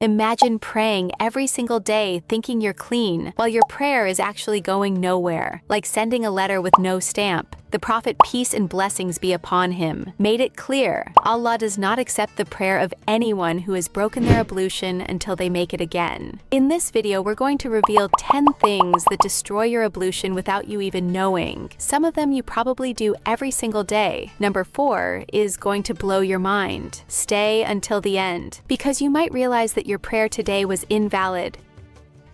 Imagine praying every single day thinking you're clean, while your prayer is actually going nowhere, like sending a letter with no stamp. The Prophet, peace and blessings be upon him, made it clear Allah does not accept the prayer of anyone who has broken their ablution until they make it again. In this video, we're going to reveal 10 things that destroy your ablution without you even knowing. Some of them you probably do every single day. Number 4 is going to blow your mind. Stay until the end, because you might realize that your prayer today was invalid.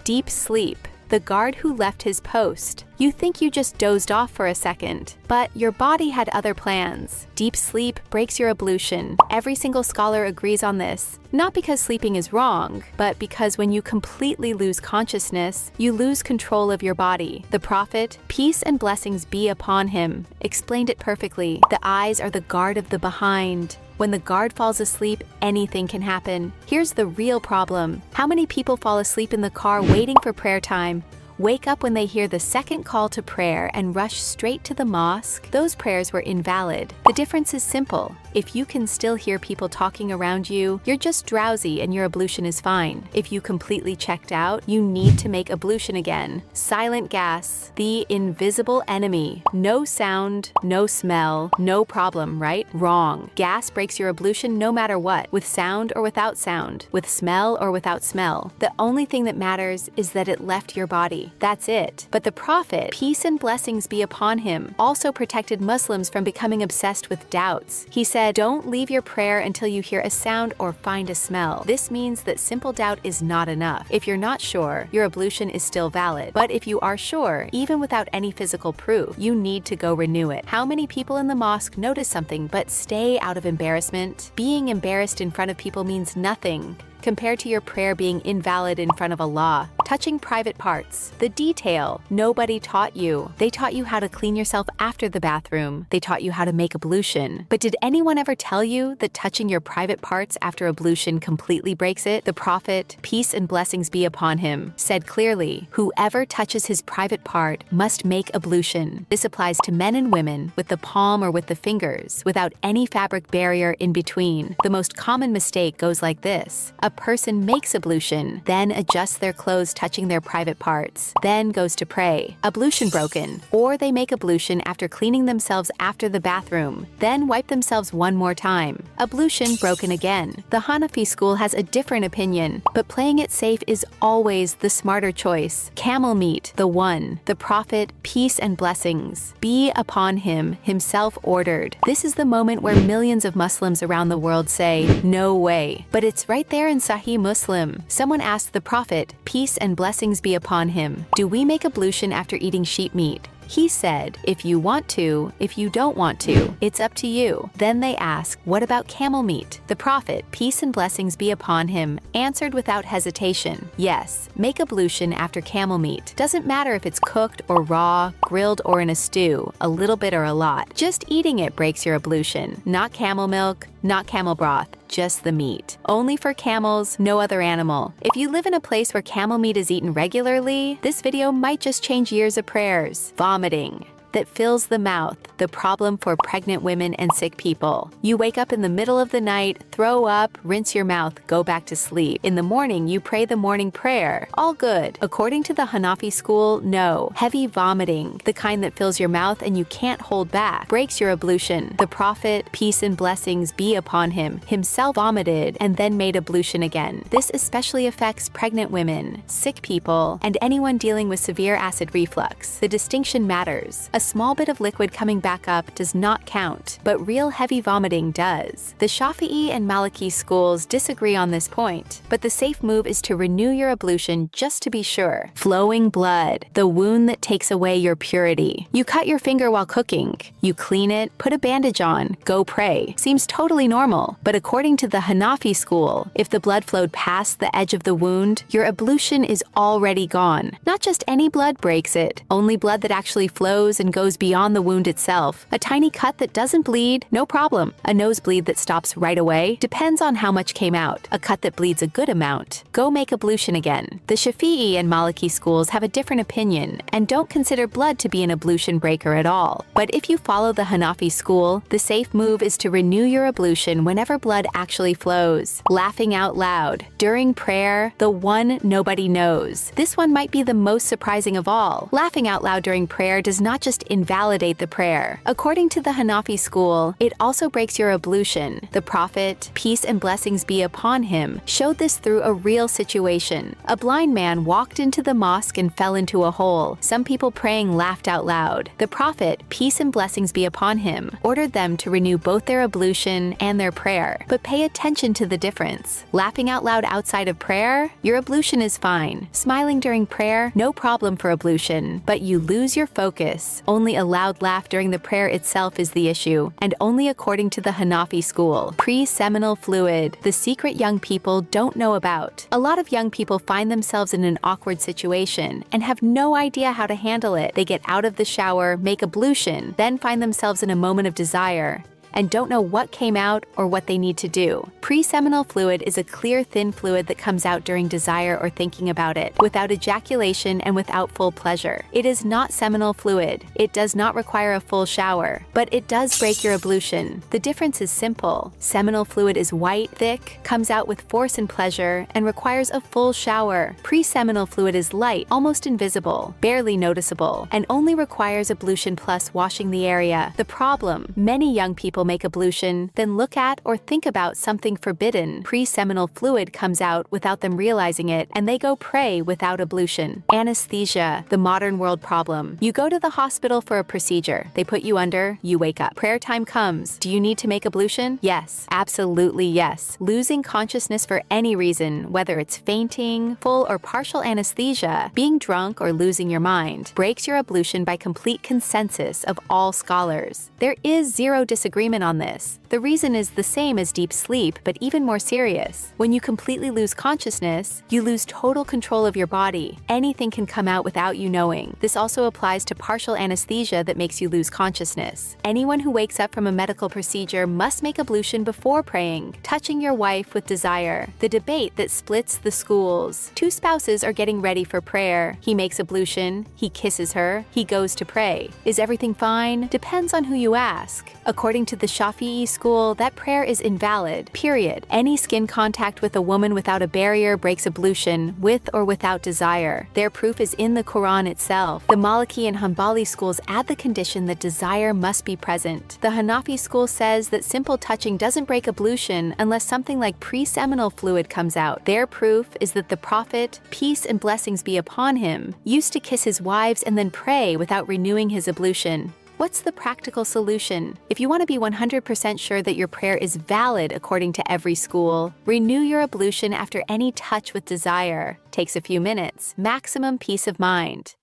Deep sleep. The guard who left his post. You think you just dozed off for a second, but your body had other plans. Deep sleep breaks your ablution. Every single scholar agrees on this. Not because sleeping is wrong, but because when you completely lose consciousness, you lose control of your body. The Prophet, peace and blessings be upon him, explained it perfectly. The eyes are the guard of the behind. When the guard falls asleep, anything can happen. Here's the real problem. How many people fall asleep in the car waiting for prayer time? Wake up when they hear the second call to prayer and rush straight to the mosque? Those prayers were invalid. The difference is simple. If you can still hear people talking around you, you're just drowsy and your ablution is fine. If you completely checked out, you need to make ablution again. Silent gas, the invisible enemy. No sound, no smell, no problem, right? Wrong. Gas breaks your ablution no matter what, with sound or without sound, with smell or without smell. The only thing that matters is that it left your body. That's it. But the Prophet, peace and blessings be upon him, also protected Muslims from becoming obsessed with doubts. He said, don't leave your prayer until you hear a sound or find a smell. This means that simple doubt is not enough. If you're not sure, your ablution is still valid. But if you are sure, even without any physical proof, you need to go renew it. How many people in the mosque notice something but stay out of embarrassment? Being embarrassed in front of people means nothing compared to your prayer being invalid in front of Allah. Touching private parts. The detail. Nobody taught you. They taught you how to clean yourself after the bathroom. They taught you how to make ablution. But did anyone ever tell you that touching your private parts after ablution completely breaks it? The Prophet, peace and blessings be upon him, said clearly, whoever touches his private part must make ablution. This applies to men and women with the palm or with the fingers, without any fabric barrier in between. The most common mistake goes like this. A person makes ablution, then adjusts their clothes touching their private parts, then goes to pray. Ablution broken. Or they make ablution after cleaning themselves after the bathroom, then wipe themselves one more time. Ablution broken again. The Hanafi school has a different opinion, but playing it safe is always the smarter choice. Camel meat, the one. The Prophet, peace and blessings be upon him, himself ordered. This is the moment where millions of Muslims around the world say, no way. But it's right there in Sahih Muslim. Someone asked the Prophet, peace and blessings be upon him, do we make ablution after eating sheep meat? He said, if you want to, if you don't want to, it's up to you. Then they asked, what about camel meat? The Prophet, peace and blessings be upon him, answered without hesitation, yes, make ablution after camel meat. Doesn't matter if it's cooked or raw, grilled or in a stew, a little bit or a lot. Just eating it breaks your ablution. Not camel milk, not camel broth, just the meat. Only for camels, no other animal. If you live in a place where camel meat is eaten regularly, this video might just change years of prayers. Vomiting that fills the mouth, the problem for pregnant women and sick people. You wake up in the middle of the night, throw up, rinse your mouth, go back to sleep. In the morning, you pray the morning prayer. All good. According to the Hanafi school, no. Heavy vomiting, the kind that fills your mouth and you can't hold back, breaks your ablution. The Prophet, peace and blessings be upon him, himself vomited and then made ablution again. This especially affects pregnant women, sick people, and anyone dealing with severe acid reflux. The distinction matters. A small bit of liquid coming back up does not count, but real heavy vomiting does. The Shafi'i and Maliki schools disagree on this point, but the safe move is to renew your ablution just to be sure. Flowing blood, the wound that takes away your purity. You cut your finger while cooking. You clean it, put a bandage on, go pray. Seems totally normal, but according to the Hanafi school, if the blood flowed past the edge of the wound, your ablution is already gone. Not just any blood breaks it, only blood that actually flows and and goes beyond the wound itself. A tiny cut that doesn't bleed, no problem. A nosebleed that stops right away, depends on how much came out. A cut that bleeds a good amount, go make ablution again. The Shafi'i and Maliki schools have a different opinion and don't consider blood to be an ablution breaker at all. But if you follow the Hanafi school, the safe move is to renew your ablution whenever blood actually flows. Laughing out loud. During prayer, the one nobody knows. This one might be the most surprising of all. Laughing out loud during prayer does not just invalidate the prayer. According to the Hanafi school, it also breaks your ablution. The Prophet, peace and blessings be upon him, showed this through a real situation. A blind man walked into the mosque and fell into a hole. Some people praying laughed out loud. The Prophet, peace and blessings be upon him, ordered them to renew both their ablution and their prayer. But pay attention to the difference. Laughing out loud outside of prayer, your ablution is fine. Smiling during prayer, no problem for ablution, but you lose your focus. Only a loud laugh during the prayer itself is the issue, and only according to the Hanafi school. Pre-seminal fluid, the secret young people don't know about. A lot of young people find themselves in an awkward situation and have no idea how to handle it. They get out of the shower, make ablution, then find themselves in a moment of desire and don't know what came out or what they need to do. Pre-seminal fluid is a clear, thin fluid that comes out during desire or thinking about it, without ejaculation and without full pleasure. It is not seminal fluid. It does not require a full shower, but it does break your ablution. The difference is simple. Seminal fluid is white, thick, comes out with force and pleasure, and requires a full shower. Pre-seminal fluid is light, almost invisible, barely noticeable, and only requires ablution plus washing the area. The problem, many young people make ablution, then look at or think about something forbidden. Pre-seminal fluid comes out without them realizing it, and they go pray without ablution. Anesthesia, the modern world problem. You go to the hospital for a procedure. They put you under, you wake up. Prayer time comes. Do you need to make ablution? Yes, absolutely yes. Losing consciousness for any reason, whether it's fainting, full or partial anesthesia, being drunk or losing your mind, breaks your ablution by complete consensus of all scholars. There is zero disagreement on this. The reason is the same as deep sleep, but even more serious. When you completely lose consciousness, you lose total control of your body. Anything can come out without you knowing. This also applies to partial anesthesia that makes you lose consciousness. Anyone who wakes up from a medical procedure must make ablution before praying. Touching your wife with desire. The debate that splits the schools. Two spouses are getting ready for prayer. He makes ablution. He kisses her. He goes to pray. Is everything fine? Depends on who you ask. According to the Shafi'i school, that prayer is invalid, period. Any skin contact with a woman without a barrier breaks ablution, with or without desire. Their proof is in the Quran itself. The Maliki and Hanbali schools add the condition that desire must be present. The Hanafi school says that simple touching doesn't break ablution unless something like pre-seminal fluid comes out. Their proof is that the Prophet, peace and blessings be upon him, used to kiss his wives and then pray without renewing his ablution. What's the practical solution? If you want to be 100% sure that your prayer is valid according to every school, renew your ablution after any touch with desire. Takes a few minutes. Maximum peace of mind.